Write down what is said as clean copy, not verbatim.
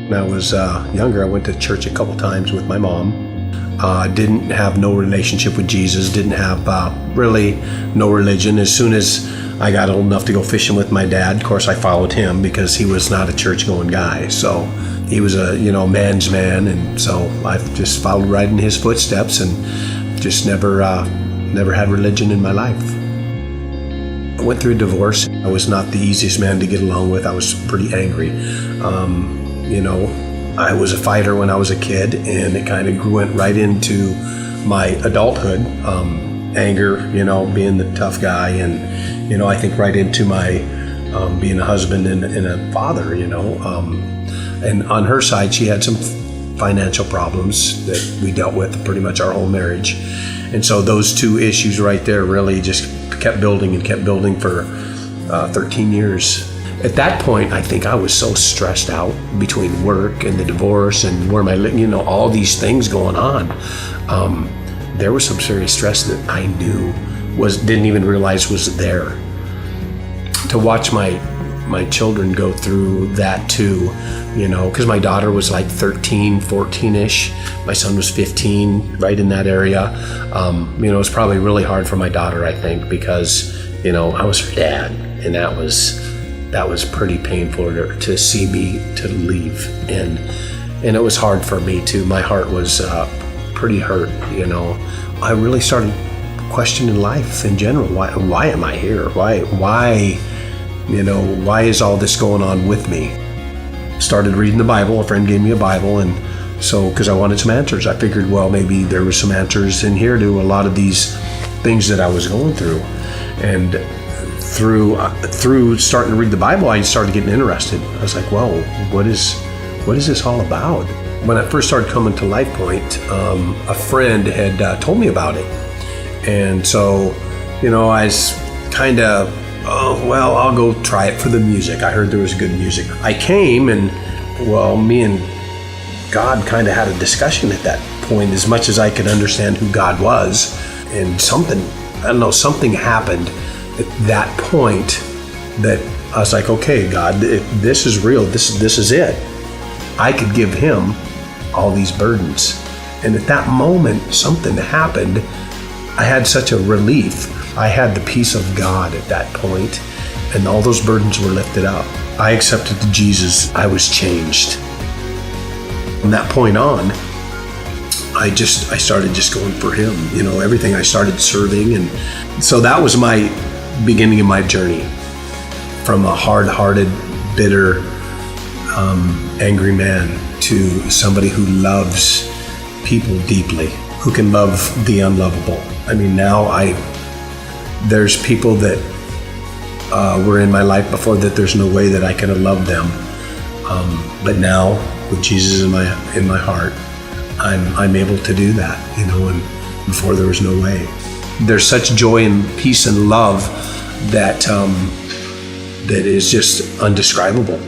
When I was younger, I went to church a couple times with my mom. Didn't have no relationship with Jesus, didn't have really no religion. As soon as I got old enough to go fishing with my dad, of course I followed him because he was not a church-going guy. So he was a man's man, and so I've just followed right in his footsteps and just never had religion in my life. I went through a divorce. I was not the easiest man to get along with. I was pretty angry. I was a fighter when I was a kid, and it kind of went right into my adulthood. Anger, being the tough guy, and I think right into my being a husband and a father. And on her side, she had some financial problems that we dealt with pretty much our whole marriage, and so those two issues right there really just kept building for 13 years. At that point, I think I was so stressed out between work and the divorce and where all these things going on. There was some serious stress that I knew didn't even realize was there. To watch my children go through that too, because my daughter was like 13, 14-ish. My son was 15, right in that area. It was probably really hard for my daughter, I think, because, I was her dad, and that was pretty painful to see me to leave, and it was hard for me too. My heart was pretty hurt. I really started questioning life in general. Why am I here? Why is all this going on with me? Started reading the Bible. A friend gave me a Bible, and so because I wanted some answers, I figured, well, maybe there was some answers in here to a lot of these things that I was going through, and through starting to read the Bible, I started getting interested. I was like, well, what is this all about? When I first started coming to Life Point, a friend had told me about it. And so, I was kind of, I'll go try it for the music. I heard there was good music. I came, and, me and God kind of had a discussion at that point, as much as I could understand who God was. And something happened at that point that I was like, okay, God, this is real. This is it. I could give him all these burdens. And at that moment, something happened. I had such a relief. I had the peace of God at that point, and all those burdens were lifted up. I accepted Jesus. I was changed. From that point on, I started just going for him. Everything, I started serving. And so that was my beginning of my journey, from a hard-hearted, bitter, angry man to somebody who loves people deeply, who can love the unlovable. Now there's people that were in my life before that there's no way that I could have loved them. But now, with Jesus in my heart, I'm able to do that, and before there was no way. There's such joy and peace and love that is just undescribable.